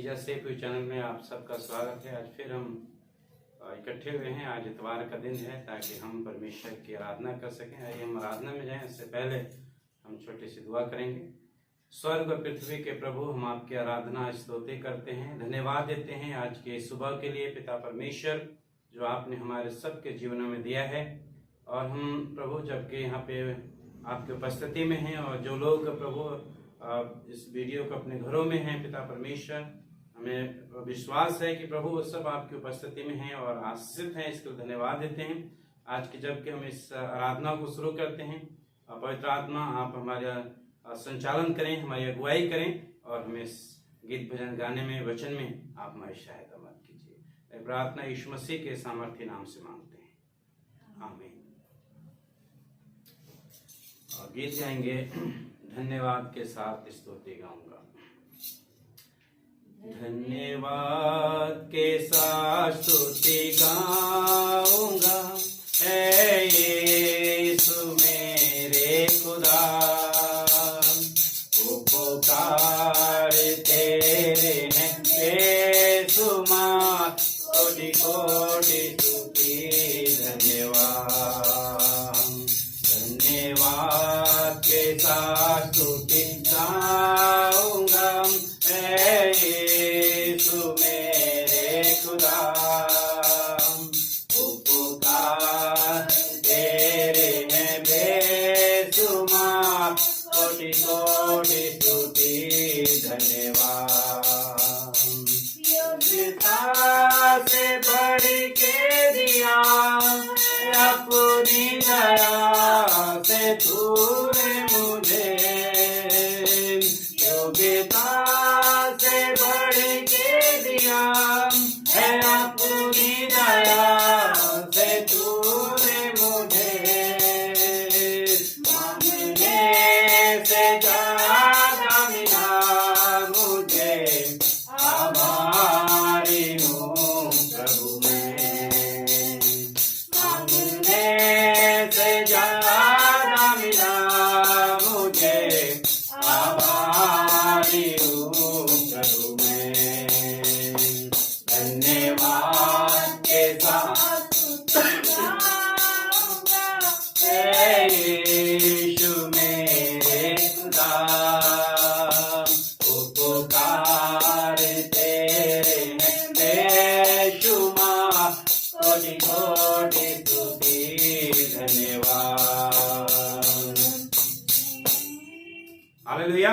Jesus save you channel में आप सबका स्वागत है। आज फिर हम इकट्ठे हुए हैं। आज इतवार का दिन है ताकि हम परमेश्वर की आराधना कर सकें। आइए हम आराधना में जाएं। इससे पहले हम छोटी सी दुआ करेंगे। स्वर्ग और पृथ्वी के प्रभु, हम आपकी आराधना स्तुति करते हैं, धन्यवाद देते हैं आज के सुबह के लिए पिता परमेश्वर, जो आपने हमारे सबके जीवनों में दिया है। और हम प्रभु जबकि यहाँ पे आपकी उपस्थिति में हैं और जो लोग प्रभु इस वीडियो को अपने घरों में हैं, पिता परमेश्वर, हमें विश्वास है कि प्रभु वो सब आपकी उपस्थिति में हैं और आशीषित हैं। इसके लिए धन्यवाद देते हैं। आज के जबकि हम इस आराधना को शुरू करते हैं, पवित्र आत्मा आप हमारा संचालन करें, हमारी अगुवाई करें और हमें इस गीत भजन गाने में, वचन में आप हमारी सहायता मत कीजिए। प्रार्थना यीशु मसीह के सामर्थ्य नाम से मांगते हैं, आमीन। और गीत गाएंगे, धन्यवाद के साथ स्तुति गाऊंगा। धन्यवाद के साथ स्तुति गाऊंगा, ऐ यीशु मेरे खुदा, उपकार तेरे हैं बेशुमार, कोटि कोटि स्तुति धन्यवाद। धन्यवाद के साथ स्तुति गाऊंगा, ऐ यीशु मेरे खुदा, उपकार तेरे हैं बेशुमार, कोटि कोटि स्तुति धन्यवाद। योग्यता से बढ़ के दिया अपनी दया से तूने मुझे, योग्यता से बढ़ के दिया है अपनी दया से तूने मुझे, मांगने से ज्यादा मिला मुझे, आभारी हूँ प्रभु मैं, मांगने से ज्यादा मिला मुझे, आभारी हूँ प्रभु मैं। धन्यवाद के साथ ऐ यीशु मेरे खुदा, उपकार तेरे हैं बेशुमार, कोटि कोटि स्तुति धन्यवाद। हालेलुया,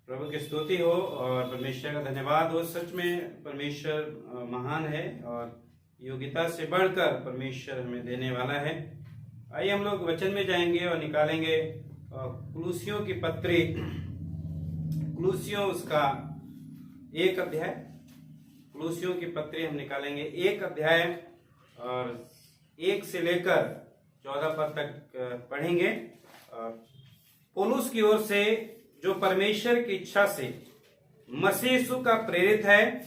प्रभु की स्तुति हो और परमेश्वर का धन्यवाद हो। सच में परमेश्वर महान है और योग्यता से बढ़कर परमेश्वर हमें देने वाला है। आइए हम लोग वचन में जाएंगे और निकालेंगे कुलुसियों की पत्री, कुलुसियों उसका 1 अध्याय, कुलुसियों की पत्री हम निकालेंगे 1 अध्याय और 1 से लेकर 14 पद तक पढ़ेंगे। पौलुस की ओर से, जो परमेश्वर की इच्छा से मसीह यीशु का प्रेरित है,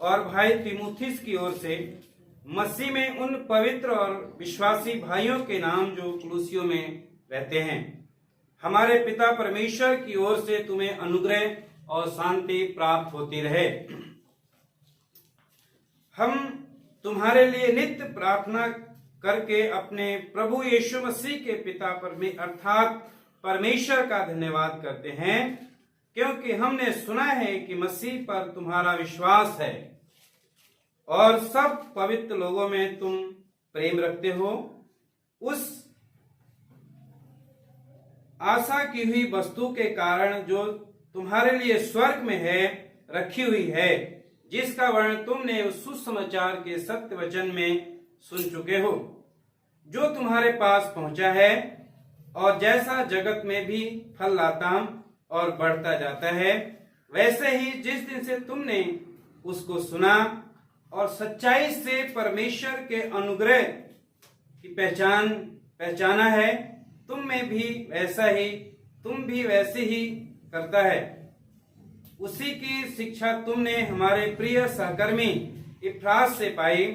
और भाई तीमुथियुस की ओर से मसीह में उन पवित्र और विश्वासी भाइयों के नाम जो कुलुसियों में रहते हैं, हमारे पिता परमेश्वर की ओर से तुम्हें अनुग्रह और शांति प्राप्त होती रहे। हम तुम्हारे लिए नित्य प्रार्थना करके अपने प्रभु यीशु मसीह के पिता अर्थात परमेश्वर का धन्यवाद करते हैं, क्योंकि हमने सुना है कि मसीह पर तुम्हारा विश्वास है और सब पवित्र लोगों में तुम प्रेम रखते हो। उस आशा की हुई वस्तु के कारण जो तुम्हारे लिए स्वर्ग में है रखी हुई है, जिसका वर्णन तुमने उस सुसमाचार के सत्य वचन में सुन चुके हो, जो तुम्हारे पास पहुंचा है और जैसा जगत में भी फल लाता और बढ़ता जाता है, वैसे ही जिस दिन से तुमने उसको सुना और सच्चाई से परमेश्वर के अनुग्रह की पहचाना है, तुम में भी तुम भी वैसे ही करता है। उसी की शिक्षा तुमने हमारे प्रिय सहकर्मी इफ्रास से पाई,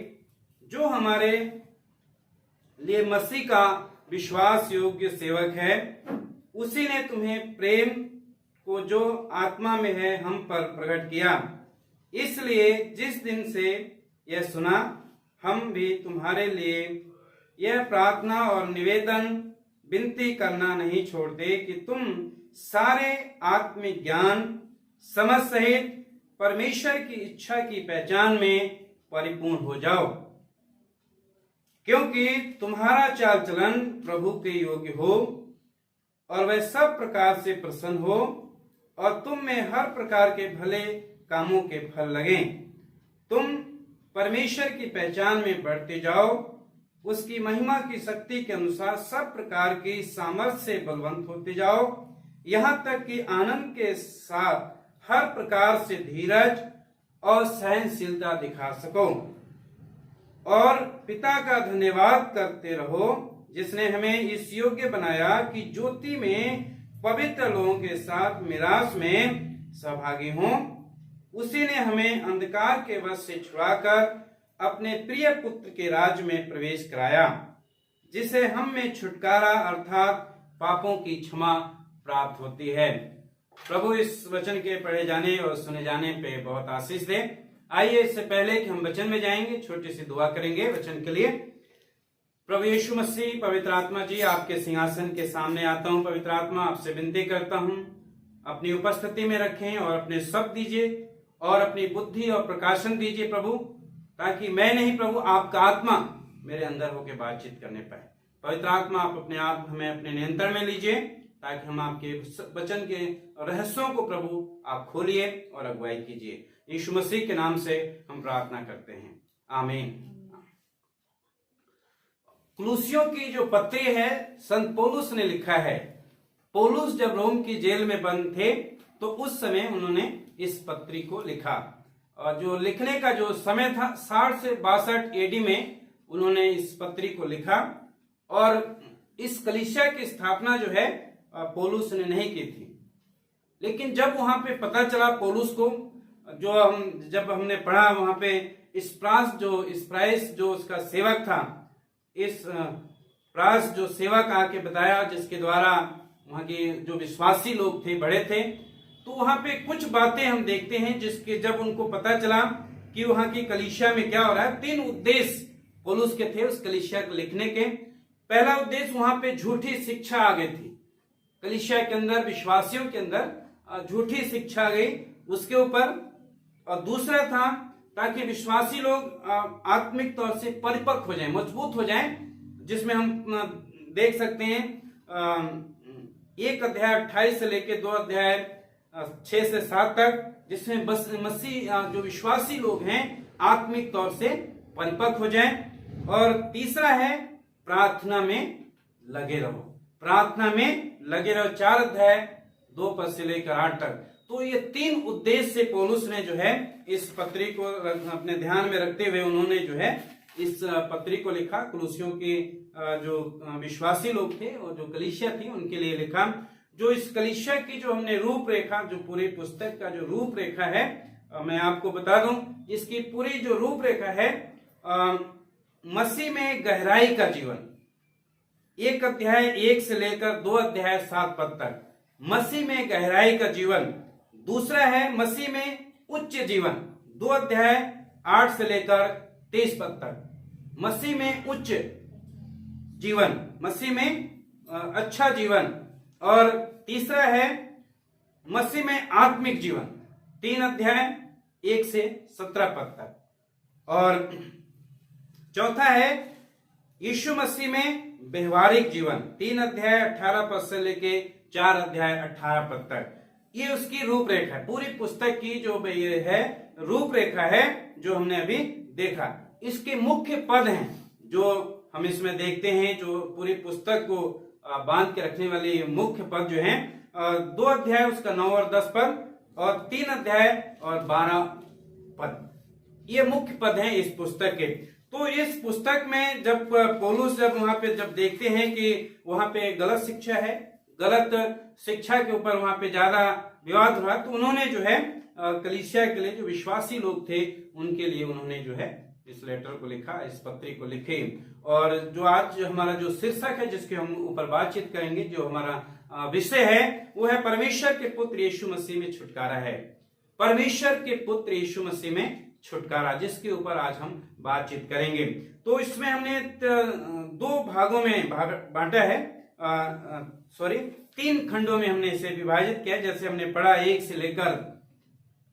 जो हमारे लिए मसीह का विश्वास योग्य सेवक है। उसी ने तुम्हें प्रेम को जो आत्मा में है हम पर प्रकट किया। इसलिए जिस दिन से यह सुना, हम भी तुम्हारे लिए यह प्रार्थना और निवेदन विनती करना नहीं छोड़ते कि तुम सारे आत्मिक ज्ञान समझ सहित परमेश्वर की इच्छा की पहचान में परिपूर्ण हो जाओ, क्योंकि तुम्हारा चाल चलन प्रभु के योग्य हो और वह सब प्रकार से प्रसन्न हो और तुम में हर प्रकार के भले कामों के फल लगें। तुम परमेश्वर की पहचान में बढ़ते जाओ, उसकी महिमा की शक्ति के अनुसार सब प्रकार की सामर्थ्य से बलवंत होते जाओ, यहाँ तक कि आनंद के साथ हर प्रकार से धीरज और सहनशीलता दिखा सको और पिता का धन्यवाद करते रहो, जिसने हमें इस योग्य बनाया कि ज्योति में पवित्र लोगों के साथ मिरास में सहभागी हों। उसी ने हमें अंधकार के वश से छुड़ाकर अपने प्रिय पुत्र के राज्य में प्रवेश कराया, जिसे हम में छुटकारा अर्थात पापों की क्षमा प्राप्त होती है। प्रभु इस वचन के पढ़े जाने और सुने जाने पे बहुत आशीष दे। आइए इससे पहले कि हम वचन में जाएंगे, छोटी सी दुआ करेंगे वचन के लिए। प्रभु यीशु मसीह, पवित्र आत्मा जी, आपके सिंहासन के सामने आता हूँ। पवित्र आत्मा, आपसे विनती करता हूँ, अपनी उपस्थिति में रखें और अपने शब्द दीजिए और अपनी बुद्धि और प्रकाशन दीजिए प्रभु, ताकि मैं नहीं प्रभु, आपका आत्मा मेरे अंदर होकर बातचीत करने पाए। पवित्र आत्मा, आप अपने आप हमें अपने नियंत्रण में लीजिए, ताकि हम आपके वचन के रहस्यों को प्रभु आप खोलिए और अगुवाई कीजिए। यीशु मसीह के नाम से हम प्रार्थना करते हैं, आमीन। कुलुसियों की जो पत्री है संत पौलुस ने लिखा है। पौलुस जब रोम की जेल में बंद थे तो उस समय उन्होंने इस पत्री को लिखा, और जो लिखने का जो समय था 60 से 62 एडी में उन्होंने इस पत्री को लिखा। और इस कलीसिया की स्थापना जो है पौलुस ने नहीं की थी, लेकिन जब वहां पे पता चला पौलुस को, जब हमने पढ़ा वहां पे इस्प्राइस जो उसका सेवक था, इस प्रास जो सेवक आके बताया, जिसके द्वारा वहां के जो विश्वासी लोग थे बड़े थे, तो वहां पे कुछ बातें हम देखते हैं जिसके जब उनको पता चला कि वहां की कलीसिया में क्या हो रहा है। 3 उद्देश्य पौलुस के थे उस कलीसिया को लिखने के। पहला उद्देश्य, वहां पे झूठी शिक्षा आ गई थी कलीसिया के अंदर, विश्वासियों के अंदर झूठी शिक्षा आ गई उसके ऊपर। और दूसरा था ताकि विश्वासी लोग आत्मिक तौर से परिपक्व हो जाएं, मजबूत हो जाएं, जिसमें हम देख सकते हैं 1 अध्याय 28 से लेकर 2 अध्याय 6 से 7 तक, जिसमें बस मसीह जो विश्वासी लोग हैं आत्मिक तौर से परिपक्व हो जाएं। और तीसरा है प्रार्थना में लगे रहो, प्रार्थना में लगे रहो, 4 अध्याय 2 पद से लेकर 8 तक। तो ये 3 उद्देश्य से पौलुस ने जो है इस पत्री को अपने ध्यान में रखते हुए उन्होंने जो है इस पत्री को लिखा। कुलुसियों के जो विश्वासी लोग थे और जो कलीसिया थी उनके लिए लिखा। जो इस कलीसिया की जो हमने रूपरेखा, जो पूरी पुस्तक का जो रूपरेखा है, मैं आपको बता दूं, इसकी पूरी जो रूपरेखा है मसीह में गहराई का जीवन, 1 अध्याय 1 से लेकर 2 अध्याय 7 पद तक मसीह में गहराई का जीवन। दूसरा है मसीह में उच्च जीवन, 2 अध्याय 8 से लेकर 23 पद तक मसीह में उच्च जीवन, मसीह में अच्छा जीवन। और तीसरा है मसीह में आत्मिक जीवन, 3 अध्याय 1 से 17 पद तक। और चौथा है यीशु मसीह में व्यवहारिक जीवन, 3 अध्याय 18 पद से लेके 4 अध्याय 18 पद तक। ये उसकी रूपरेखा है, पूरी पुस्तक की जो ये है रूपरेखा है जो हमने अभी देखा। इसके मुख्य पद हैं जो हम इसमें देखते हैं, जो पूरी पुस्तक को बांध के रखने वाले मुख्य पद जो हैं, 2 अध्याय उसका 9 और 10 पद, और 3 अध्याय और 12 पद, ये मुख्य पद हैं इस पुस्तक के। तो इस पुस्तक में जब पौलुस वहां पे जब देखते हैं कि वहां पे गलत शिक्षा है, गलत शिक्षा के ऊपर वहां पे ज्यादा विवाद हो रहा, तो उन्होंने जो है कलीसिया के लिए जो विश्वासी लोग थे उनके लिए उन्होंने जो है इस लेटर को लिखा, इस पत्री को लिखे। और जो आज हमारा जो शीर्षक है जिसके हम ऊपर बातचीत करेंगे, जो हमारा विषय है वो है परमेश्वर के पुत्र यीशु मसीह में छुटकारा है। परमेश्वर के पुत्र यीशु मसीह में छुटकारा, जिसके ऊपर आज हम बातचीत करेंगे। तो इसमें हमने 2 भागों में बांटा है, सॉरी 3 खंडों में हमने इसे विभाजित किया। जैसे हमने पढ़ा 1 से लेकर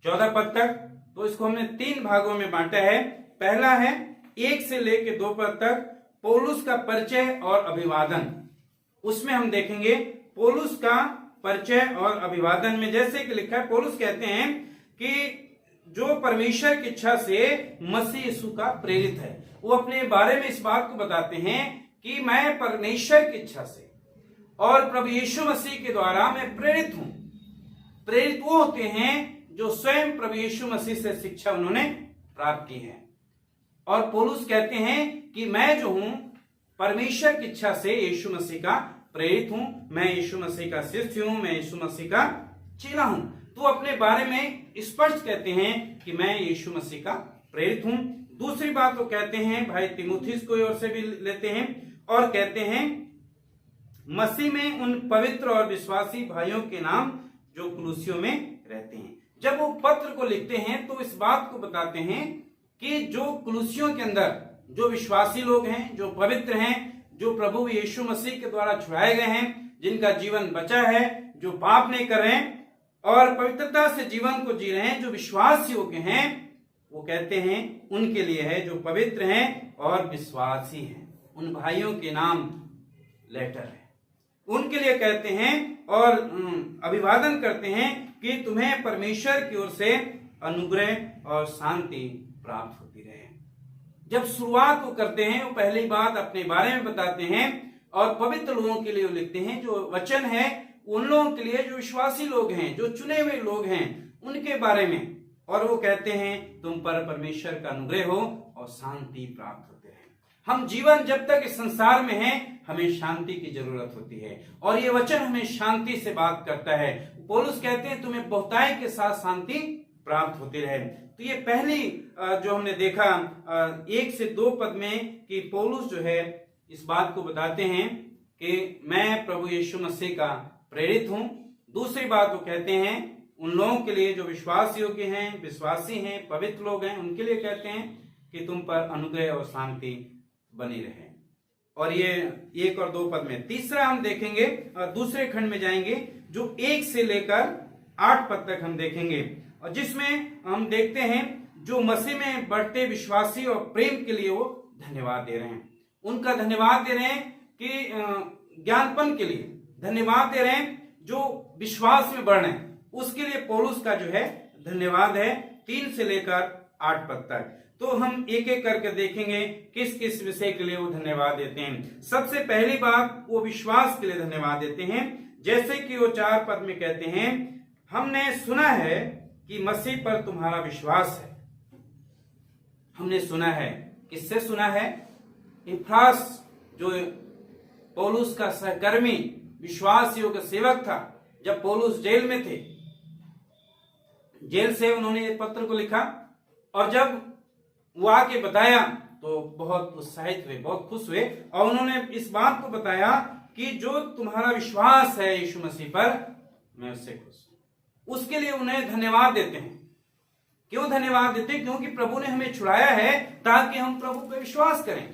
14 पद तक, तो इसको हमने 3 भागों में बांटा है। पहला है 1 से लेकर 2 पद तक पौलुस का परिचय और अभिवादन। उसमें हम देखेंगे पौलुस का परिचय और अभिवादन में जैसे कि लिखा है, पौलुस कहते हैं कि जो परमेश्वर की इच्छा से मसीह यीशु का प्रेरित है, वो अपने बारे में इस बात को बताते हैं कि मैं परमेश्वर की इच्छा से और प्रभु यीशु मसीह के द्वारा मैं प्रेरित हूं। प्रेरित वो होते हैं जो स्वयं प्रभु यीशु मसीह से शिक्षा उन्होंने प्राप्त की है। और पौलुस कहते हैं कि मैं जो हूं परमेश्वर की इच्छा से यीशु मसीह का प्रेरित हूं, मैं यीशु मसीह का शिष्य हूं, मैं यीशु मसीह का चेला हूं। तो अपने बारे में स्पष्ट कहते हैं कि मैं यीशु मसीह का प्रेरित हूं। दूसरी बात वो कहते हैं, भाई तीमुथियुस को ओर से भी लेते हैं और कहते हैं मसीह में उन पवित्र और विश्वासी भाइयों के नाम जो कुलुसियों में रहते हैं। जब वो पत्र को लिखते हैं तो इस बात को बताते हैं कि जो कुलुसियों के अंदर जो विश्वासी लोग हैं, जो पवित्र हैं, जो प्रभु यीशु मसीह के द्वारा छुड़ाए गए हैं, जिनका जीवन बचा है, जो पाप नहीं कर रहे हैं और पवित्रता से जीवन को जी रहे हैं, जो विश्वास योग्य हैं, वो कहते हैं उनके लिए है जो पवित्र हैं और विश्वासी हैं। उन भाइयों के नाम लेटर है, उनके लिए कहते हैं और अभिवादन करते हैं कि तुम्हें परमेश्वर की ओर से अनुग्रह और शांति प्राप्त होती रहे। जब शुरुआत वो करते हैं, वो पहली बात अपने बारे में बताते हैं और पवित्र लोगों के लिए वो लिखते हैं। जो वचन है उन लोगों के लिए जो विश्वासी लोग हैं, जो चुने हुए लोग हैं, उनके बारे में। और वो कहते हैं तुम पर परमेश्वर का अनुग्रह हो और शांति प्राप्त होते रहे। हम जीवन जब तक इस संसार में हैं, हमें शांति की जरूरत होती है और ये वचन हमें शांति से बात करता है। पौलुस कहते हैं तुम्हें बहुताई के साथ शांति प्राप्त होती रहे। तो ये पहली जो हमने देखा 1 से 2 पद में कि पौलुस जो है इस बात को बताते हैं कि मैं प्रभु यीशु मसीह का प्रेरित हूं। दूसरी बात वो कहते हैं उन लोगों के लिए जो विश्वास योग्य हैं, विश्वासी हैं, पवित्र लोग हैं, उनके लिए कहते हैं कि तुम पर अनुग्रह और शांति बनी रहे। और ये 1 और 2 पद में। तीसरा हम देखेंगे, दूसरे खंड में जाएंगे जो 1 से लेकर 8 पद तक हम देखेंगे और जिसमें हम देखते हैं जो मसीह में बढ़ते विश्वासी और प्रेम के लिए वो धन्यवाद दे रहे हैं। उनका धन्यवाद दे रहे हैं कि ज्ञानपन के लिए धन्यवाद दे रहे हैं, जो विश्वास में बढ़ रहे हैं उसके लिए पौलुस का जो है धन्यवाद है 3 से लेकर 8 पद तक। तो हम एक एक करके देखेंगे किस किस विषय के लिए वो धन्यवाद देते हैं। सबसे पहली बात वो विश्वास के लिए धन्यवाद देते हैं, जैसे कि वो 4 पद में कहते हैं हमने सुना है कि मसीह पर तुम्हारा विश्वास है। हमने सुना है, किससे सुना है? इफ्रास जो पौलुस का सहकर्मी विश्वास योग्य सेवक था, जब पौलुस जेल में थे, जेल से उन्होंने ये पत्र को लिखा और जब वो आके बताया तो बहुत उत्साहित हुए, बहुत खुश हुए और उन्होंने इस बात को बताया कि जो तुम्हारा विश्वास है यीशु मसीह पर, मैं उससे खुश हूं। उसके लिए उन्हें धन्यवाद देते हैं। क्यों धन्यवाद देते हैं? क्योंकि प्रभु ने हमें छुड़ाया है ताकि हम प्रभु पे विश्वास करें,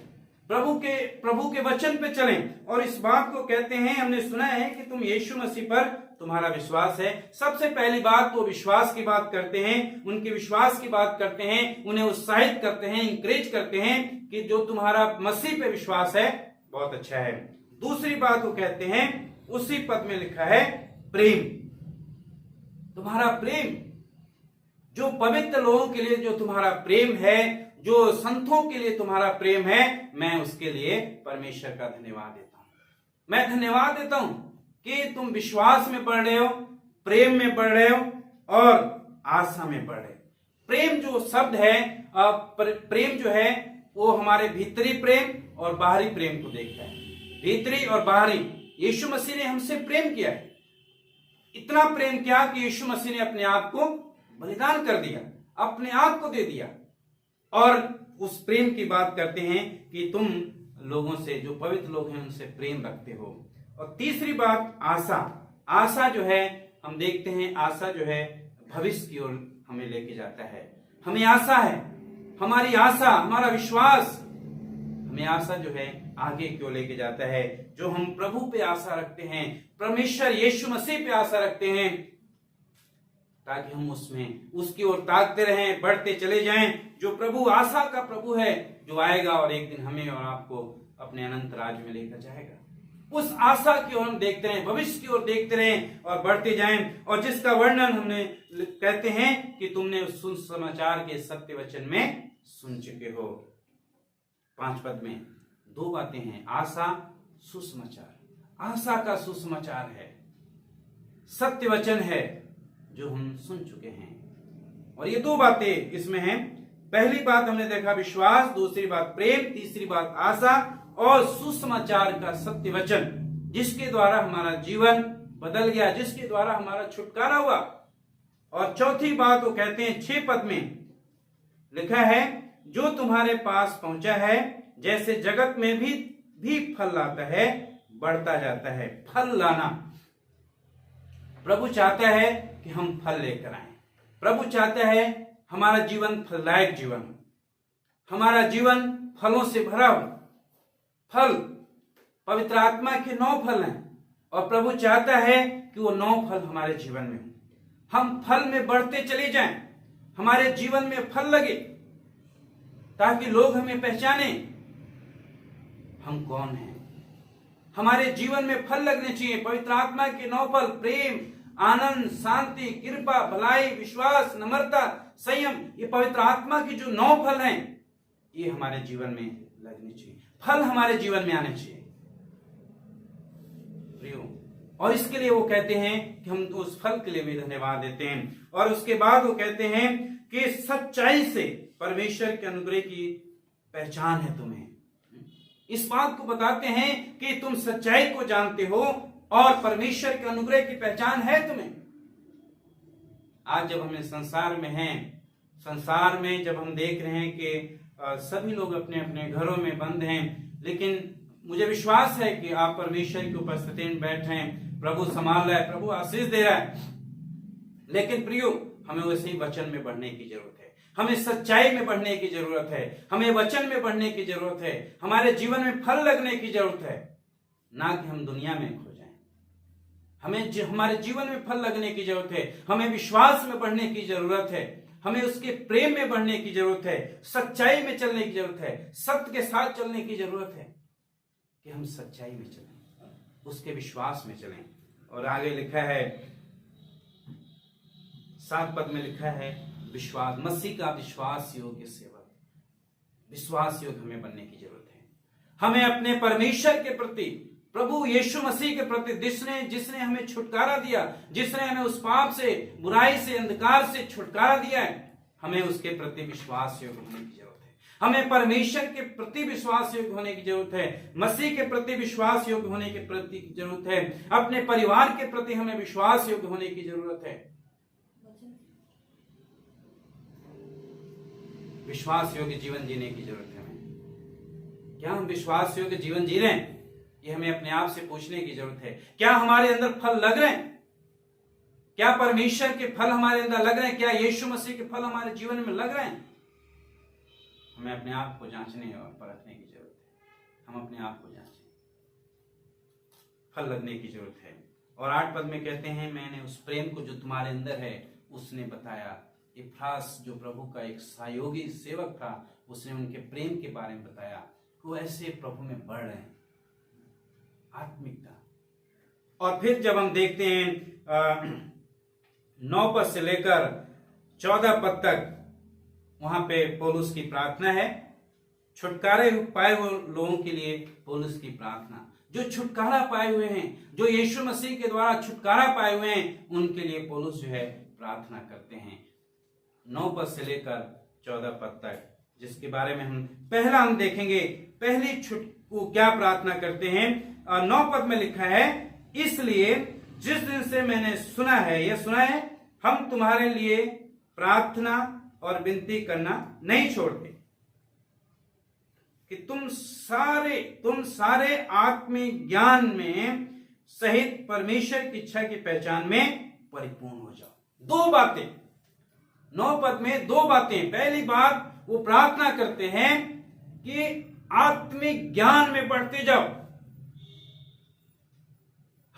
प्रभु के वचन पे चलें। और इस बात को कहते हैं हमने सुना है कि तुम यीशु मसीह पर तुम्हारा विश्वास है। सबसे पहली बात तो विश्वास की बात करते हैं, उनके विश्वास की बात करते हैं, उन्हें उत्साहित करते हैं, इंकरेज करते हैं कि जो तुम्हारा मसीह पे विश्वास है बहुत अच्छा है। दूसरी बात वो कहते हैं, उसी पद में लिखा है प्रेम। तुम्हारा प्रेम, जो पवित्र लोगों के लिए जो तुम्हारा प्रेम है, जो संतों के लिए तुम्हारा प्रेम है, मैं उसके लिए परमेश्वर का धन्यवाद देता हूं। मैं धन्यवाद देता हूं कि तुम विश्वास में बढ़ रहे हो, प्रेम में बढ़ रहे हो और आशा में बढ़ रहे हो। प्रेम जो शब्द है, प्रेम जो है वो हमारे भीतरी प्रेम और बाहरी प्रेम को देखता है। भीतरी और बाहरी, यीशु मसीह ने हमसे प्रेम किया है। इतना प्रेम किया कि यीशु मसीह ने अपने आप को बलिदान कर दिया, अपने आप को दे दिया। और उस प्रेम की बात करते हैं कि तुम लोगों से, जो पवित्र लोग हैं, उनसे प्रेम रखते हो। और तीसरी बात आशा। आशा जो है हम देखते हैं, आशा जो है भविष्य की ओर हमें लेके जाता है। हमें आशा है, हमारी आशा, हमारा विश्वास हमें आशा जो है आगे क्यों लेके जाता है। जो हम प्रभु पे आशा रखते हैं, परमेश्वर यीशु मसीह पे आशा रखते हैं, ताकि हम उसमें उसकी ओर ताकते रहें, बढ़ते चले जाएं। जो प्रभु आशा का प्रभु है, जो आएगा और एक दिन हमें और आपको अपने अनंत राज्य में लेकर जाएगा। उस आशा की ओर हम देखते रहें, भविष्य की ओर देखते रहें और बढ़ते जाएं। और जिसका वर्णन हमने कहते हैं कि तुमने उस सुसमाचार के सत्य वचन में सुन चुके हो। 5 पद में 2 बातें हैं, आशा, सुसमाचार। आशा का सुसमाचार है, सत्य वचन है जो हम सुन चुके हैं। और ये 2 बातें इसमें हैं। पहली बात हमने देखा विश्वास, दूसरी बात प्रेम, तीसरी बात आशा और सुसमाचार का सत्य वचन, जिसके द्वारा हमारा जीवन बदल गया, जिसके द्वारा हमारा छुटकारा हुआ। और चौथी बात वो कहते हैं 6 पद में लिखा है, जो तुम्हारे पास पहुंचा है, जैसे जगत में भी फल लाता है, बढ़ता जाता है। फल लाना, प्रभु चाहता है कि हम फल लेकर आए। प्रभु चाहता है हमारा जीवन फलदायक जीवन हो, हमारा जीवन फलों से भरा हो। फल पवित्र आत्मा के 9 फल हैं और प्रभु चाहता है कि वो 9 फल हमारे जीवन में हो। हम फल में बढ़ते चले जाएं, हमारे जीवन में फल लगे, ताकि लोग हमें पहचाने हम कौन हैं। हमारे जीवन में फल लगने चाहिए, पवित्र आत्मा के 9 फल, प्रेम, आनंद, शांति, कृपा, भलाई, विश्वास, नम्रता, संयम। ये पवित्र आत्मा की जो 9 फल हैं, ये हमारे जीवन में लगने चाहिए, फल हमारे जीवन में आने चाहिए प्रियो। और इसके लिए वो कहते हैं कि हम उस फल के लिए भी धन्यवाद देते हैं। और उसके बाद वो कहते हैं कि सच्चाई से परमेश्वर के अनुग्रह की पहचान है तुम्हें। इस बात को बताते हैं कि तुम सच्चाई को जानते हो और परमेश्वर के अनुग्रह की पहचान है तुम्हें। आज जब हम संसार में हैं, संसार में जब हम देख रहे हैं कि सभी लोग अपने अपने घरों में बंद हैं, लेकिन मुझे विश्वास है कि आप परमेश्वर की उपस्थिति में बैठे हैं, प्रभु संभाल रहा है, प्रभु आशीष दे रहा है। लेकिन प्रियो, हमें वैसे ही वचन में बढ़ने की जरूरत है, हमें सच्चाई में बढ़ने की जरूरत है, हमें वचन में बढ़ने की जरूरत है, हमारे जीवन में फल लगने की जरूरत है, ना कि हम दुनिया में खो जाएं। हमें हमारे जीवन में फल लगने की जरूरत है, हमें विश्वास में बढ़ने की जरूरत है, हमें उसके प्रेम में बढ़ने की जरूरत है, सच्चाई में चलने की जरूरत है, सत्य के साथ चलने की जरूरत है कि हम सच्चाई में चलें, उसके विश्वास में चलें। और आगे लिखा है 7 पद में लिखा है विश्वास, मसीह का विश्वास योग्य सेवक। विश्वास योग्य हमें बनने की जरूरत है। हमें अपने परमेश्वर के प्रति, प्रभु यीशु मसीह के प्रति, जिसने हमें छुटकारा दिया, जिसने हमें उस पाप से, बुराई से, अंधकार से छुटकारा दिया है, हमें उसके प्रति विश्वास योग्य होने की जरूरत है। हमें परमेश्वर के प्रति विश्वास योग्य होने की जरूरत है, मसीह के प्रति विश्वास योग्य होने के प्रति जरूरत है, अपने परिवार के प्रति हमें विश्वास योग्य होने की जरूरत है। विश्वास योग्य जीवन जीने की जरूरत है हमें। क्या हम विश्वास योग्य जीवन जी रहे हैं? ये हमें अपने आप से पूछने की जरूरत है। क्या हमारे अंदर फल लग रहे हैं? क्या परमेश्वर के फल हमारे अंदर लग रहे हैं? क्या यीशु मसीह के फल हमारे जीवन में लग रहे हैं? हमें अपने आप को जांचने और परखने की जरूरत है। हम अपने आप को जांचें, फल लगने की जरूरत है। और 8 पद में कहते हैं, मैंने उस प्रेम को जो तुम्हारे अंदर है उसने बताया। इफ्रास जो प्रभु का एक सहयोगी सेवक था, उसने उनके प्रेम के बारे में बताया, वो ऐसे प्रभु में बढ़ रहे हैं, आत्मिकता। और फिर जब हम देखते हैं 9 पद से लेकर 14 पद तक, वहां पे पौलुस की प्रार्थना है। छुटकारे पाए हुए लोगों के लिए पौलुस की प्रार्थना, जो छुटकारा पाए हुए हैं, जो यीशु मसीह के द्वारा छुटकारा पाए हुए हैं, उनके लिए पौलुस जो है प्रार्थना करते हैं। 9 पद से लेकर 14 पद तक, जिसके बारे में हम देखेंगे। पहली वो क्या प्रार्थना करते हैं। 9 पद में लिखा है, इसलिए जिस दिन से मैंने सुना है, हम तुम्हारे लिए प्रार्थना और विनती करना नहीं छोड़ते कि तुम सारे आत्मिक ज्ञान में सहित परमेश्वर की इच्छा की पहचान में परिपूर्ण हो जाओ। 2 बातें 9 पद में, 2 बातें। पहली बात वो प्रार्थना करते हैं कि आत्मिक ज्ञान में बढ़ते जाओ।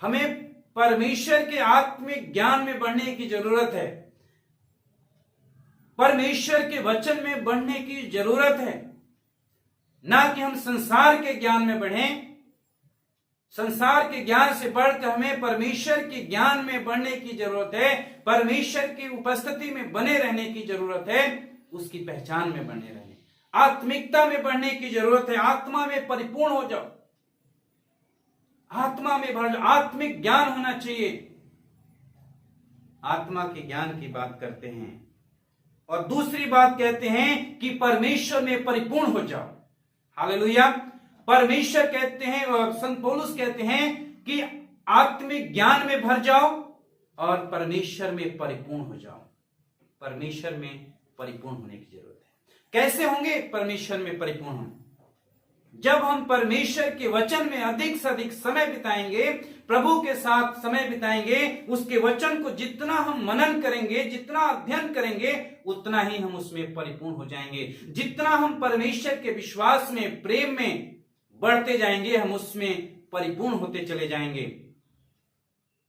हमें परमेश्वर के आत्मिक ज्ञान में बढ़ने की जरूरत है, परमेश्वर के वचन में बढ़ने की जरूरत है, ना कि हम संसार के ज्ञान में बढ़ें। संसार के ज्ञान से बढ़कर हमें परमेश्वर के ज्ञान में बढ़ने की जरूरत है, परमेश्वर की उपस्थिति में बने रहने की जरूरत है, उसकी पहचान में बने रहने, आत्मिकता में बढ़ने की जरूरत है। आत्मा में परिपूर्ण हो जाओ, आत्मा में बढ़ जाओ, आत्मिक ज्ञान होना चाहिए। आत्मा के ज्ञान की बात करते हैं। और दूसरी बात कहते हैं कि परमेश्वर में परिपूर्ण हो जाओ। हालेलुया। परमेश्वर कहते हैं, संत पौलुस कहते हैं कि आत्मिक ज्ञान में भर जाओ और परमेश्वर में परिपूर्ण हो जाओ। परमेश्वर में परिपूर्ण होने की जरूरत है। कैसे होंगे परमेश्वर में परिपूर्ण? जब हम परमेश्वर के वचन में अधिक से अधिक समय बिताएंगे, प्रभु के साथ समय बिताएंगे, उसके वचन को जितना हम मनन करेंगे, जितना अध्ययन करेंगे, उतना ही हम उसमें परिपूर्ण हो जाएंगे। जितना हम परमेश्वर के विश्वास में, प्रेम में बढ़ते जाएंगे, हम उसमें परिपूर्ण होते चले जाएंगे।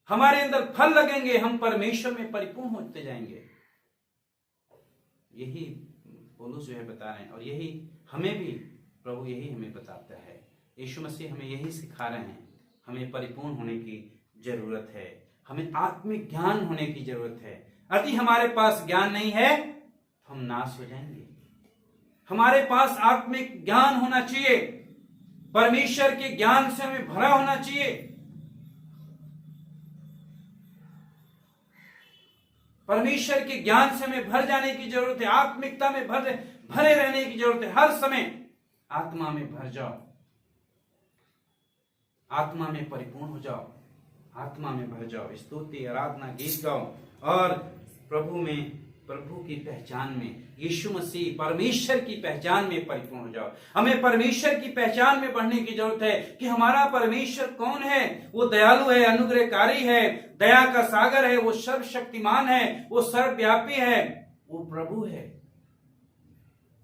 हमारे अंदर फल लगेंगे, हम परमेश्वर में परिपूर्ण होते जाएंगे। यही पौलुस जो है बता रहे हैं, और यही हमें भी प्रभु यही हमें बताता है। यीशु मसीह हमें यही सिखा रहे हैं। हमें परिपूर्ण होने की जरूरत है, हमें आत्मिक ज्ञान होने की जरूरत है। यदि हमारे पास ज्ञान नहीं है तो हम नाश हो जाएंगे। हमारे पास आत्मिक ज्ञान होना चाहिए, परमेश्वर के ज्ञान से हमें भरा होना चाहिए। परमेश्वर के ज्ञान से हमें भर जाने की जरूरत है, आत्मिकता में भरे रहने की जरूरत है। हर समय आत्मा में भर जाओ, आत्मा में परिपूर्ण हो जाओ, आत्मा में भर जाओ। स्तुति, आराधना, गीत गाओ और प्रभु की पहचान में, यीशु मसीह परमेश्वर की पहचान में परिपूर्ण हो जाओ। हमें परमेश्वर की पहचान में बढ़ने की जरूरत है कि हमारा परमेश्वर कौन है। वो दयालु है, अनुग्रहकारी है, दया का सागर है, वो सर्वशक्तिमान है, वो सर्वव्यापी है, वो प्रभु है,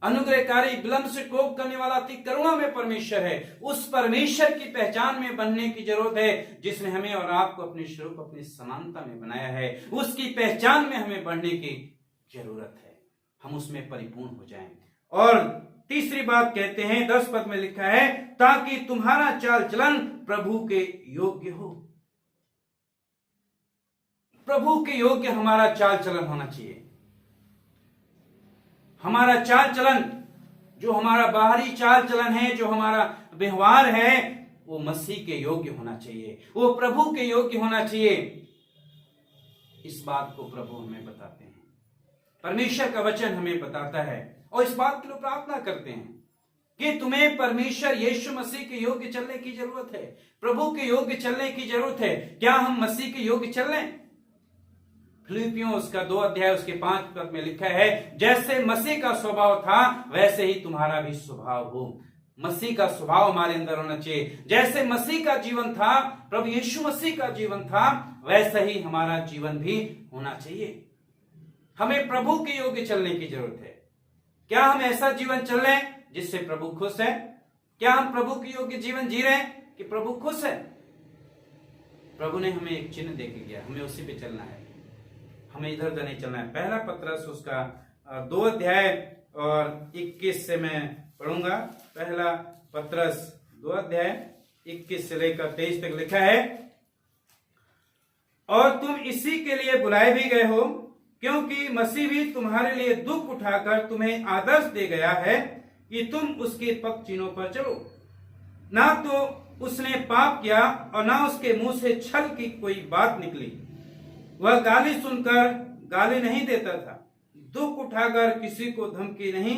अनुग्रहकारी, विलंब से कोप करने वाला, अति करुणा में परमेश्वर है। उस परमेश्वर की पहचान में बनने की जरूरत है, जिसने हमें और आपको अपने स्वरूप, अपनी समानता में बनाया है। उसकी पहचान में हमें बढ़ने की जरूरत है, हम उसमें परिपूर्ण हो जाएं। और तीसरी बात कहते हैं, 10 पद में लिखा है, ताकि तुम्हारा चाल चलन प्रभु के योग्य हो। प्रभु के योग्य हमारा चाल चलन होना चाहिए। हमारा चाल चलन, जो हमारा बाहरी चाल चलन है, जो हमारा व्यवहार है, वो मसीह के योग्य होना चाहिए, वो प्रभु के योग्य होना चाहिए। इस बात को प्रभु हमें बताते हैं, परमेश्वर का वचन हमें बताता है, और इस बात के लिए प्रार्थना करते हैं कि तुम्हें परमेश्वर यीशु मसीह के योग्य चलने की जरूरत है, प्रभु के योग्य चलने की जरूरत है। क्या हम मसीह के योग्य चल रहे हैं? फिलिपियों उसका 2 अध्याय उसके 5 पद में लिखा है, जैसे मसीह का स्वभाव था वैसे ही तुम्हारा भी स्वभाव हो। मसीह का स्वभाव हमारे अंदर होना चाहिए। जैसे मसीह का जीवन था, प्रभु यीशु मसीह का जीवन था, वैसा ही हमारा जीवन भी होना चाहिए। हमें प्रभु के योग्य चलने की जरूरत है। क्या हम ऐसा जीवन चल रहे हैं जिससे प्रभु खुश है? क्या हम प्रभु के योग्य जीवन जी रहे हैं कि प्रभु खुश है? प्रभु ने हमें एक चिन्ह दे के गया, हमें उसी पे चलना है, हमें इधर उधर नहीं चलना है। पहला पत्रस उसका 2 अध्याय और 21 से मैं पढ़ूंगा। पहला पत्रस 2 अध्याय 21 से लेकर 23 तक लिखा है, और तुम इसी के लिए बुलाए भी गए हो, क्योंकि मसीह भी तुम्हारे लिए दुख उठाकर तुम्हें आदर्श दे गया है कि तुम उसके पग चिन्हों पर चलो। ना तो उसने पाप किया और ना उसके मुंह से छल की कोई बात निकली। वह गाली सुनकर गाली नहीं देता था, दुख उठाकर किसी को धमकी नहीं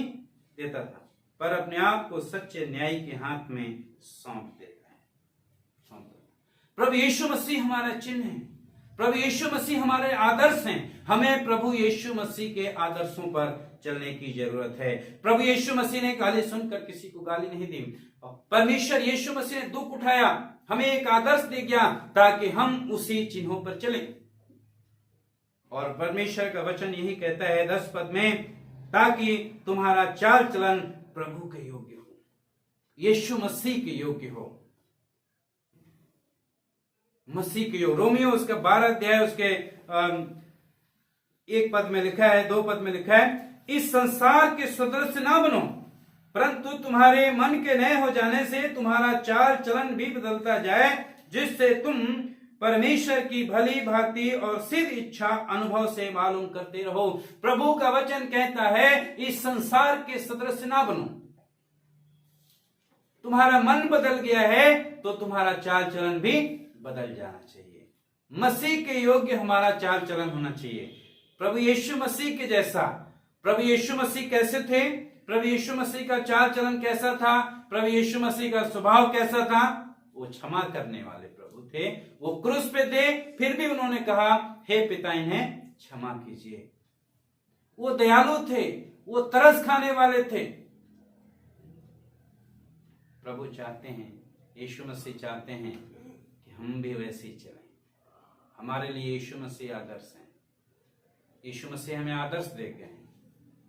देता था, पर अपने आप को सच्चे न्यायी के हाथ में सौंप देता है। प्रभु यीशु मसीह हमारा चिन्ह है, प्रभु यीशु मसीह हमारे आदर्श हैं। हमें प्रभु यीशु मसीह के आदर्शों पर चलने की जरूरत है। प्रभु यीशु मसीह ने गाली सुनकर किसी को गाली नहीं दी। परमेश्वर यीशु मसीह ने दुख उठाया, हमें एक आदर्श दे गया ताकि हम उसी चिन्हों पर चलें। और परमेश्वर का वचन यही कहता है 10 पद में, ताकि तुम्हारा चाल चलन प्रभु के योग्य हो, यीशु मसीह के योग्य हो, मसीह के योग्य। रोमियो उसका 12 अध्याय उसके 1 पद में लिखा है, 2 पद में लिखा है, इस संसार के सदृश ना बनो, परंतु तुम्हारे मन के नए हो जाने से तुम्हारा चाल चलन भी बदलता जाए, जिससे तुम परमेश्वर की भली भांति और सिद्ध इच्छा अनुभव से मालूम करते रहो। प्रभु का वचन कहता है इस संसार के सदृश ना बनो। तुम्हारा मन बदल गया है तो तुम्हारा चाल चलन भी बदल जाना चाहिए। मसीह के योग्य हमारा चाल चलन होना चाहिए, प्रभु यीशु मसीह के जैसा। प्रभु यीशु मसीह कैसे थे? प्रभु यीशु मसीह का चाल चलन कैसा था? प्रभु यीशु मसीह का स्वभाव कैसा था? वो क्षमा करने वाले प्रभु थे। वो क्रूस पे थे, फिर भी उन्होंने कहा हे पिता इन्हें क्षमा कीजिए। वो दयालु थे, वो तरस खाने वाले थे। प्रभु चाहते हैं, यीशु मसीह चाहते हैं कि हम भी वैसे ही चलें। हमारे लिए यीशु मसीह आदर्श हैं। यीशु मसीह हमें आदर्श दे गए हैं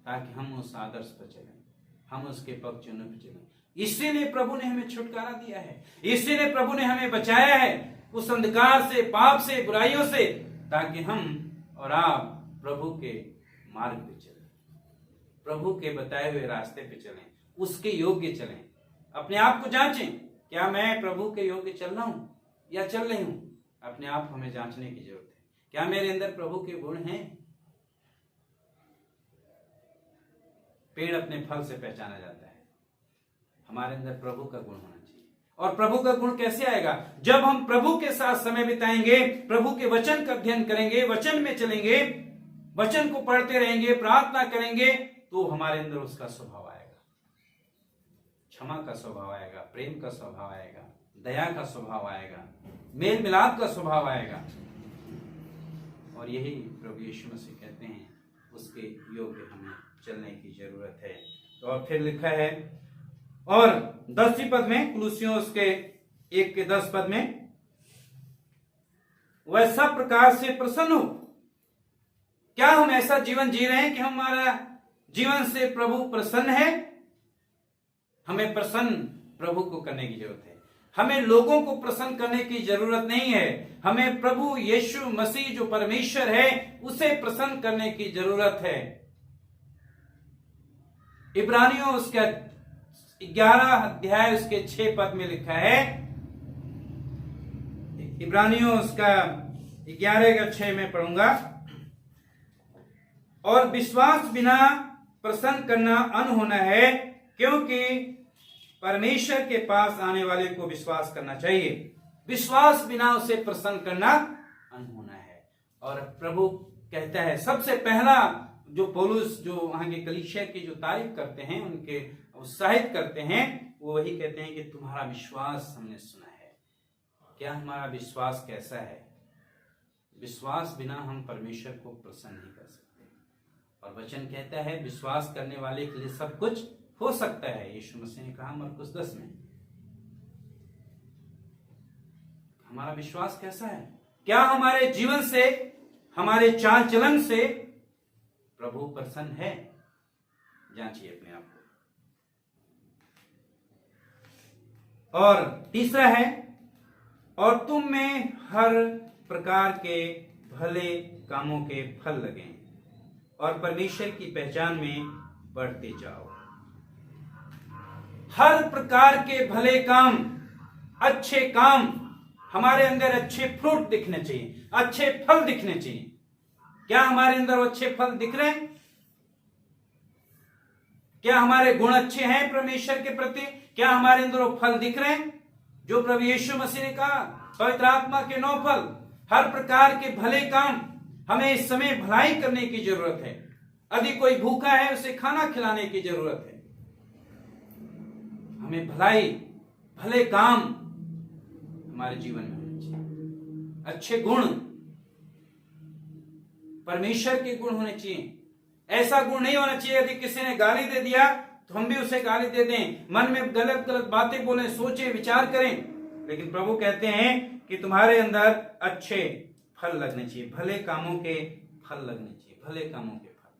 ताकि हम उस आदर्श पर चलें, हम उसके पग चिन्ह पर चलें। इसीलिए प्रभु ने हमें छुटकारा दिया है, इसीलिए प्रभु ने हमें बचाया है उस अंधकार से, पाप से, बुराइयों से, ताकि हम और आप प्रभु के मार्ग पे चलें, प्रभु के बताए हुए रास्ते पे चलें, उसके योग्य चलें। अपने आप को जांचें, क्या मैं प्रभु के योग्य चल रहा हूं या चल रही हूं? अपने आप हमें जांचने की जरूरत है। क्या मेरे अंदर प्रभु के गुण हैं? पेड़ अपने फल से पहचाना जाता है। हमारे अंदर प्रभु का गुण होना चाहिए। और प्रभु का गुण कैसे आएगा? जब हम प्रभु के साथ समय बिताएंगे, प्रभु के वचन का अध्ययन करेंगे, वचन में चलेंगे, वचन को पढ़ते रहेंगे, प्रार्थना करेंगे, तो हमारे अंदर उसका स्वभाव आएगा। क्षमा का स्वभाव आएगा, प्रेम का स्वभाव आएगा, दया का स्वभाव आएगा, मेल मिलाप का स्वभाव आएगा। और यही प्रभु यीशु मसीह कहते हैं, उसके योग्य हमें चलने की जरूरत है। तो और फिर लिखा है, और 10 पद में, कुलुसियों उसके 1 के 10 पद में, वह सब प्रकार से प्रसन्न हो। क्या हम ऐसा जीवन जी रहे हैं कि हमारा जीवन से प्रभु प्रसन्न है? हमें प्रसन्न प्रभु को करने की जरूरत है। हमें लोगों को प्रसन्न करने की जरूरत नहीं है। हमें प्रभु यीशु मसीह जो परमेश्वर है उसे प्रसन्न करने की जरूरत है। इब्रानियों उसका 11 अध्याय उसके 6 पद में लिखा है, इब्रानियों उसका 11 का 6 में पढ़ूंगा, और विश्वास बिना प्रसन्न करना अनहोना है, क्योंकि परमेश्वर के पास आने वाले को विश्वास करना चाहिए। विश्वास बिना उसे प्रसन्न करना अनहोना है। और प्रभु कहता है, सबसे पहला जो पौलुस जो वहां के कलीसिया की जो तारीफ करते हैं, उनके उत्साहित करते हैं, वो वही कहते हैं कि तुम्हारा विश्वास हमने सुना है। क्या हमारा विश्वास कैसा है? विश्वास बिना हम परमेश्वर को प्रसन्न नहीं कर सकते। और वचन कहता है विश्वास करने वाले के लिए सब कुछ हो सकता है। यीशु मसीह ने कहा मरकुस 10 में। हमारा विश्वास कैसा है? क्या हमारे जीवन से, हमारे चाल चलन से प्रभु प्रसन्न है? जांचिए अपने आप को। और तीसरा है, और तुम में हर प्रकार के भले कामों के फल लगें और परमेश्वर की पहचान में बढ़ते जाओ। हर प्रकार के भले काम, अच्छे काम, हमारे अंदर अच्छे फ्रूट दिखने चाहिए, अच्छे फल दिखने चाहिए। क्या हमारे अंदर अच्छे फल दिख रहे हैं? क्या हमारे गुण अच्छे हैं परमेश्वर के प्रति? क्या हमारे अंदर वो फल दिख रहे हैं जो प्रभु यीशु मसीह ने कहा, पवित्र आत्मा के 9 फल, हर प्रकार के भले काम। हमें इस समय भलाई करने की जरूरत है। यदि कोई भूखा है उसे खाना खिलाने की जरूरत है। हमें भलाई, भले काम हमारे जीवन में होने चाहिए। अच्छे गुण, परमेश्वर के गुण होने चाहिए। ऐसा गुण नहीं होना चाहिए यदि किसी ने गाली दे दिया तो हम भी उसे गाली दे दें, मन में गलत गलत बातें बोलें, सोचे विचार करें। लेकिन प्रभु कहते हैं कि तुम्हारे अंदर अच्छे फल लगने चाहिए, भले कामों के फल लगने चाहिए, भले कामों के फल,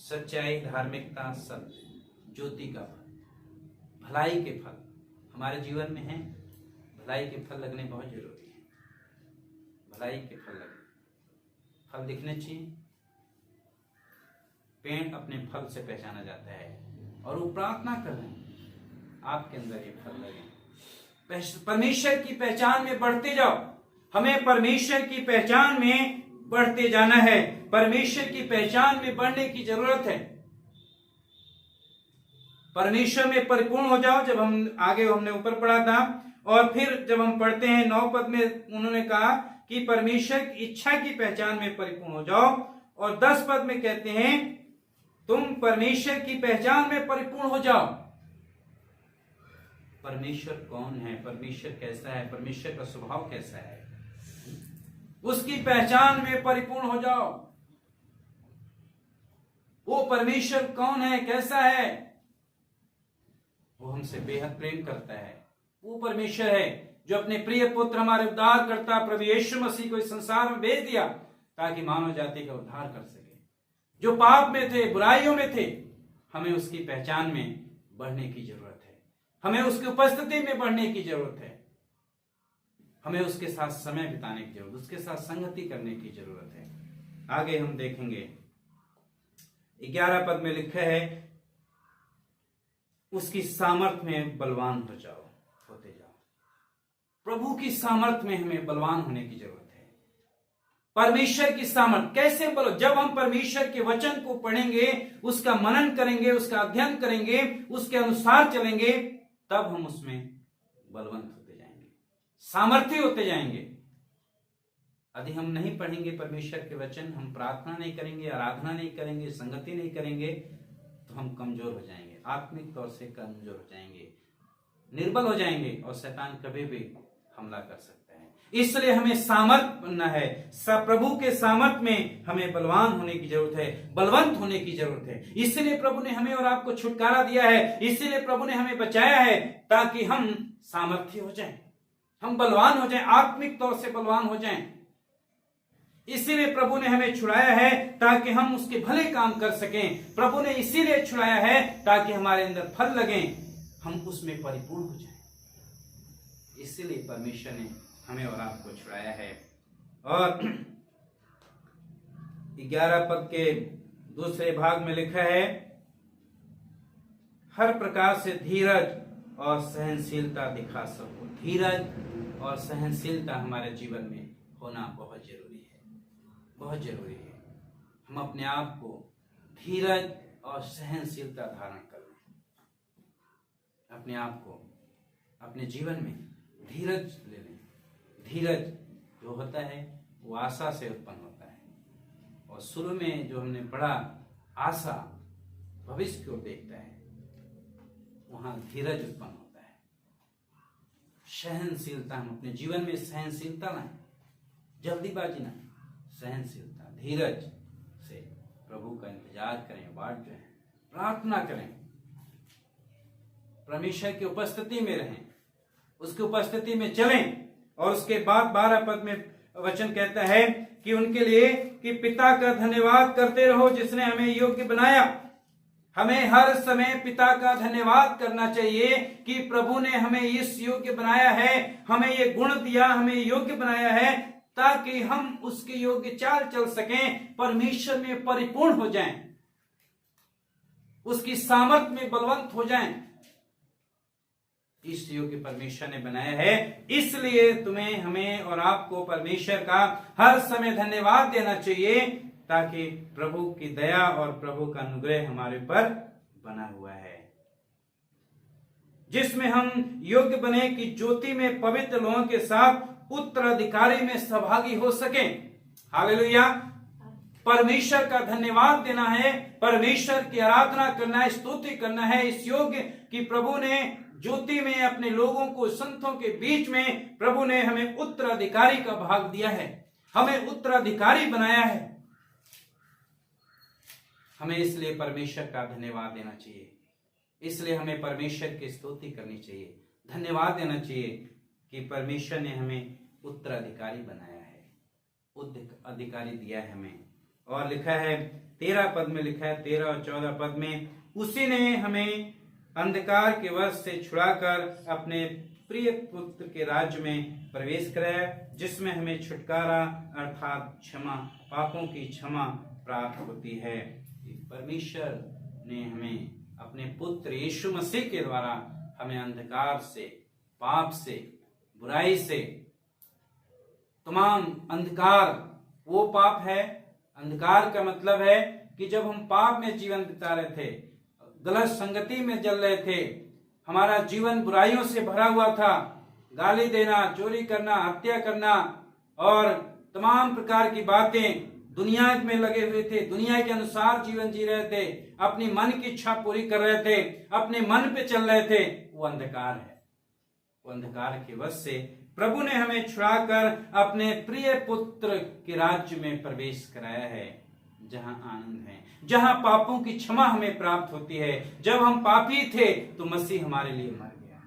सच्चाई, धार्मिकता, सत्य, ज्योति का फल, भलाई के फल हमारे जीवन में है। भलाई के फल लगने बहुत जरूरी है, भलाई के फल लगने, फल दिखने चाहिए। पेड़ अपने फल से पहचाना जाता है और वो प्रार्थना कर रहे हैं आपके अंदर ये फल लगे। परमेश्वर की पहचान में बढ़ते जाओ, हमें परमेश्वर की पहचान में बढ़ते जाना है, परमेश्वर की पहचान में बढ़ने की जरूरत है। परमेश्वर में परिपूर्ण हो जाओ। जब हम आगे हमने ऊपर पढ़ा था और फिर जब हम पढ़ते हैं 9 पद में उन्होंने कहा कि परमेश्वर की इच्छा की पहचान में परिपूर्ण हो जाओ, और 10 पद में कहते हैं तुम परमेश्वर की पहचान में परिपूर्ण हो जाओ। परमेश्वर कौन है, परमेश्वर कैसा है, परमेश्वर का स्वभाव कैसा है, उसकी पहचान में परिपूर्ण हो जाओ। वो परमेश्वर कौन है, कैसा है, वो हमसे बेहद प्रेम करता है। वो परमेश्वर है जो अपने प्रिय पुत्र हमारे उद्धार करता प्रभु यीशु मसीह को इस संसार में भेज दिया ताकि मानव जाति का उद्धार कर सके। जो पाप में थे, बुराइयों में थे, हमें उसकी पहचान में बढ़ने की जरूरत है, हमें उसकी उपस्थिति में बढ़ने की जरूरत है, हमें उसके साथ समय बिताने की जरूरत, उसके साथ संगति करने की जरूरत है। आगे हम देखेंगे 11 पद में लिखा है उसकी सामर्थ में बलवान हो जाओ, होते जाओ। प्रभु की सामर्थ में हमें बलवान होने की जरूरत है। परमेश्वर की सामर्थ कैसे बोलो, जब हम परमेश्वर के वचन को पढ़ेंगे, उसका मनन करेंगे, उसका अध्ययन करेंगे, उसके अनुसार चलेंगे, तब हम उसमें बलवंत होते जाएंगे, सामर्थ्य होते जाएंगे। यदि हम नहीं पढ़ेंगे परमेश्वर के वचन, हम प्रार्थना नहीं करेंगे, आराधना नहीं करेंगे, संगति नहीं करेंगे, तो हम कमजोर हो जाएंगे, आत्मिक तौर से कमजोर हो जाएंगे, निर्बल हो जाएंगे और शैतान कभी भी हमला कर सकता है। इसलिए हमें सामर्थ बनना है, प्रभु के सामर्थ में हमें बलवान होने की जरूरत है, बलवंत होने की जरूरत है। इसलिए प्रभु ने हमें और आपको छुटकारा दिया है, इसलिए प्रभु ने हमें बचाया है ताकि हम सामर्थ्य हो जाएं, हम बलवान हो जाएं, आत्मिक तौर से बलवान हो जाएं। इसीलिए प्रभु ने हमें छुड़ाया है ताकि हम उसके भले काम कर सकें। प्रभु ने इसीलिए छुड़ाया है ताकि हमारे अंदर फल लगे, हम उसमें परिपूर्ण हो जाएं। इसीलिए परमेश्वर ने हमें और आपको छुड़ाया है। और 11 पद के दूसरे भाग में लिखा है हर प्रकार से धीरज और सहनशीलता दिखा सको। धीरज और सहनशीलता हमारे जीवन में होना बहुत जरूरी है, बहुत जरूरी है। हम अपने आप को धीरज और सहनशीलता धारण कर लें, अपने आप को अपने जीवन में धीरज ले लें। धीरज जो होता है वो आशा से उत्पन्न होता है, और शुरू में जो हमने पढ़ा आशा भविष्य को देखता है, वहां धीरज उत्पन्न होता है। सहनशीलता, हम अपने जीवन में सहनशीलता लाएं, जल्दीबाजी ना, सहनशीलता, धीरज से प्रभु का इंतजार करें, बाट जो है प्रार्थना करें, परमेश्वर की उपस्थिति में रहें, उसकी उपस्थिति में चलें। और उसके बाद 12 पद में वचन कहता है कि उनके लिए कि पिता का धन्यवाद करते रहो जिसने हमें योग्य बनाया। हमें हर समय पिता का धन्यवाद करना चाहिए कि प्रभु ने हमें इस योग्य बनाया है, हमें ये गुण दिया, हमें योग्य बनाया है ताकि हम उसके योग्य चाल चल सकें, परमेश्वर में परिपूर्ण हो जाएं, उसकी सामर्थ्य में बलवंत हो जाएं। इस योग्य परमेश्वर ने बनाया है, इसलिए तुम्हें, हमें और आपको परमेश्वर का हर समय धन्यवाद देना चाहिए ताकि प्रभु की दया और प्रभु का अनुग्रह हमारे पर बना हुआ है, जिसमें हम योग्य बने कि ज्योति में पवित्र लोगों के साथ उत्तराधिकारी में सहभागी हो सकें। हालेलुया। परमेश्वर का धन्यवाद देना है, परमेश्वर की आराधना करना है, स्तुति करना है इस योग्य कि प्रभु ने ज्योति में अपने लोगों को, संतों के बीच में प्रभु ने हमें उत्तराधिकारी का भाग दिया है, हमें उत्तराधिकारी बनाया है। हमें इसलिए परमेश्वर का धन्यवाद देना चाहिए, इसलिए हमें परमेश्वर की स्तुति करनी चाहिए, धन्यवाद देना चाहिए कि परमेश्वर ने हमें उत्तराधिकारी बनाया है, अधिकारी दिया है हमें। और लिखा है 13 पद में, लिखा है 13 और 14 पद में, उसी ने हमें अंधकार के वश से छुड़ाकर अपने प्रिय पुत्र के राज्य में प्रवेश कराया, जिसमें हमें छुटकारा अर्थात क्षमा, पापों की क्षमा प्राप्त होती है। परमेश्वर ने हमें अपने पुत्र यीशु मसीह के द्वारा हमें अंधकार से, पाप से, बुराई से, तमाम अंधकार वो पाप है। अंधकार का मतलब है कि जब हम पाप में जीवन बिता रहे थे, गलत संगति में जल रहे थे, हमारा जीवन बुराइयों से भरा हुआ था, गाली देना, चोरी करना, हत्या करना और तमाम प्रकार की बातें, दुनिया में लगे हुए थे, दुनिया के अनुसार जीवन जी रहे थे, अपनी मन की इच्छा पूरी कर रहे थे, अपने मन पे चल रहे थे, वो अंधकार है। वो अंधकार के वश से प्रभु ने हमें छुड़ाकर अपने प्रिय पुत्र के राज्य में प्रवेश कराया है, जहां आनंद है, जहां पापों की क्षमा हमें प्राप्त होती है। जब हम पापी थे तो मसीह हमारे लिए मर गया,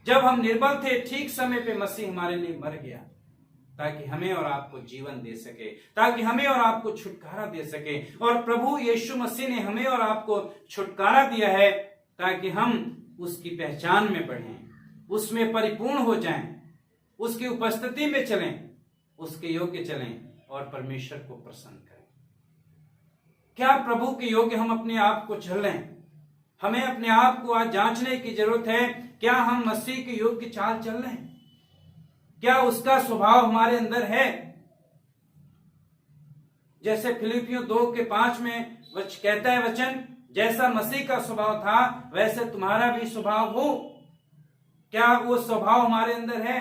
जब हम निर्बल थे ठीक समय पे मसीह हमारे लिए मर गया, ताकि हमें और आपको जीवन दे सके, ताकि हमें और आपको छुटकारा दे सके। और प्रभु यीशु मसीह ने हमें और आपको छुटकारा दिया है ताकि हम उसकी पहचान में बढ़ें, उसमें परिपूर्ण हो जाएं, उसकी उपस्थिति में चलें, उसके योग्य चलें और परमेश्वर को प्रसन्न करें। क्या प्रभु के योग्य हम अपने आप को चल लें? हमें अपने आप को आज जांचने की जरूरत है, क्या हम मसीह के योग्य चाल चल रहे हैं? क्या उसका स्वभाव हमारे अंदर है? जैसे फिलिपियों 2:5 में कहता है वचन, जैसा मसीह का स्वभाव था वैसे तुम्हारा भी स्वभाव हो। क्या वो स्वभाव हमारे अंदर है?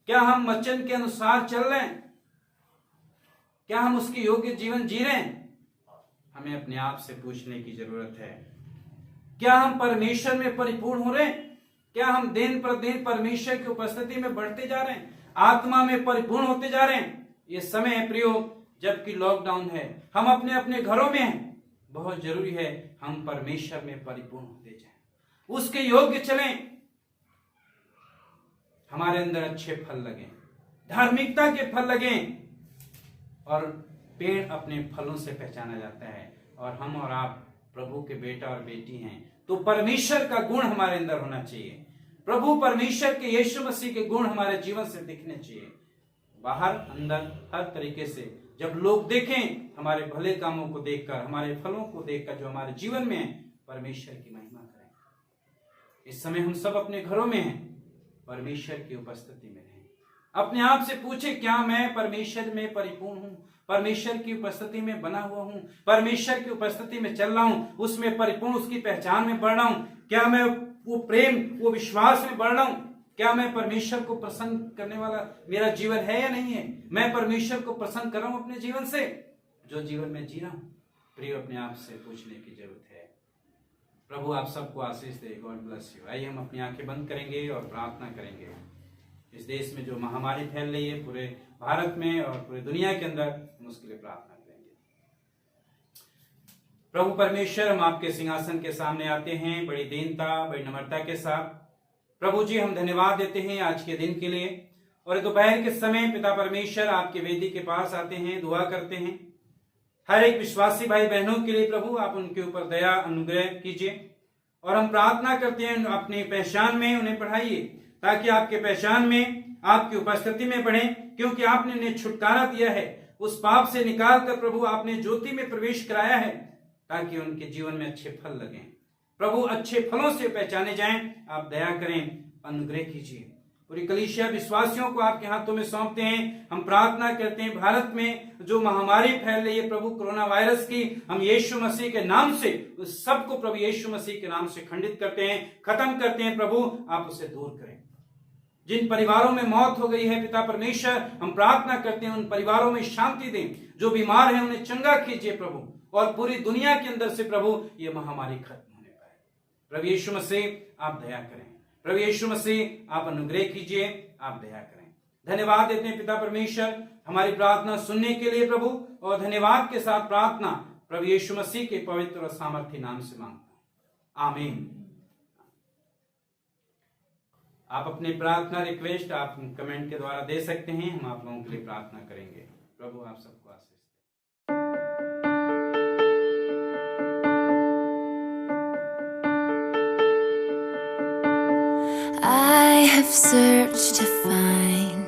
क्या हम वचन के अनुसार चल रहे हैं? क्या हम उसके योग्य जीवन जी रहे हैं? हमें अपने आप से पूछने की जरूरत है। क्या हम परमेश्वर में परिपूर्ण हो रहे हैं? क्या हम दिन प्रतिदिन परमेश्वर की उपस्थिति में बढ़ते जा रहे हैं, आत्मा में परिपूर्ण होते जा रहे हैं? ये समय है प्रियो, जबकि लॉकडाउन है, हम अपने अपने घरों में हैं, बहुत जरूरी है हम परमेश्वर में परिपूर्ण होते जाएं, उसके योग्य चलें, हमारे अंदर अच्छे फल लगें, धार्मिकता के फल लगें। और पेड़ अपने फलों से पहचाना जाता है, और हम और आप प्रभु के बेटा और बेटी हैं, तो परमेश्वर का गुण हमारे अंदर होना चाहिए। प्रभु परमेश्वर के यीशु मसीह के गुण हमारे जीवन से दिखने चाहिए, बाहर अंदर हर तरीके से। जब लोग देखें हमारे भले कामों को देखकर, हमारे फलों को देखकर जो हमारे जीवन में है, परमेश्वर की महिमा करें। इस समय हम सब अपने घरों में हैं, परमेश्वर की उपस्थिति में रहें। अपने आप से पूछे, क्या मैं परमेश्वर में परिपूर्ण हूं? परमेश्वर की उपस्थिति में बना हुआ हूं? परमेश्वर की उपस्थिति में चल रहा हूं, उसमें परिपूर्ण, उसकी पहचान में बढ़ रहा हूं? क्या मैं वो प्रेम, वो विश्वास में बढ़ रहा हूं? क्या मैं परमेश्वर को प्रसन्न करने वाला मेरा जीवन है या नहीं है? मैं परमेश्वर को प्रसन्न कर रहा हूं अपने जीवन से, जो जीवन में जी रहा हूं? प्रिय, अपने आप से पूछने की जरूरत है। प्रभु आप सबको आशीष दे। God bless you. आइए हम अपनी आंखें बंद करेंगे और प्रार्थना करेंगे। इस देश में जो महामारी फैल रही है, पूरे भारत में और पूरी दुनिया के अंदर, हम उसके लिए प्रार्थना करेंगे। प्रभु परमेश्वर, हम आपके सिंहासन के सामने आते हैं बड़ी दीनता, बड़ी नम्रता के साथ। प्रभु जी, हम धन्यवाद देते हैं आज के दिन के लिए, और दोपहर के समय पिता परमेश्वर आपके वेदी के पास आते हैं, दुआ करते हैं। हर एक विश्वासी भाई बहनों के लिए प्रभु आप उनके ऊपर दया अनुग्रह कीजिए, और हम प्रार्थना करते हैं अपनी पहचान में उन्हें बढ़ाइए, ताकि आपके पहचान में, आपकी उपस्थिति में बढ़े, क्योंकि आपने उन्हें छुटकारा दिया है, उस पाप से निकाल कर प्रभु आपने ज्योति में प्रवेश कराया है, ताकि उनके जीवन में अच्छे फल लगें। प्रभु अच्छे फलों से पहचाने जाएं, आप दया करें, अनुग्रह कीजिए। पूरी कलीसिया विश्वासियों को आपके हाथों में सौंपते हैं। हम प्रार्थना करते हैं भारत में जो महामारी फैल रही है प्रभु कोरोना वायरस की, हम यीशु मसीह के नाम से उस सबको प्रभु यीशु मसीह के नाम से खंडित करते हैं, खत्म करते हैं। प्रभु आप उसे दूर करें। जिन परिवारों में मौत हो गई है पिता परमेश्वर, हम प्रार्थना करते हैं उन परिवारों में शांति दें। जो बीमार हैं उन्हें चंगा कीजिए प्रभु, और पूरी दुनिया के अंदर से प्रभु ये महामारी खत्म होने पाए। प्रभु यीशु मसीह आप दया करें, प्रभु यीशु मसीह आप अनुग्रह कीजिए, आप दया करें। धन्यवाद देते हैं पिता परमेश्वर हमारी प्रार्थना सुनने के लिए प्रभु, और धन्यवाद के साथ प्रार्थना प्रभु यीशु मसीह के पवित्र और सामर्थ्य नाम से मांगता हूं, आमीन। आप अपनी प्रार्थना रिक्वेस्ट आप कमेंट के द्वारा दे सकते हैं, हम आप लोगों के लिए प्रार्थना करेंगे। प्रभु आप सबको आशीष I have searched to find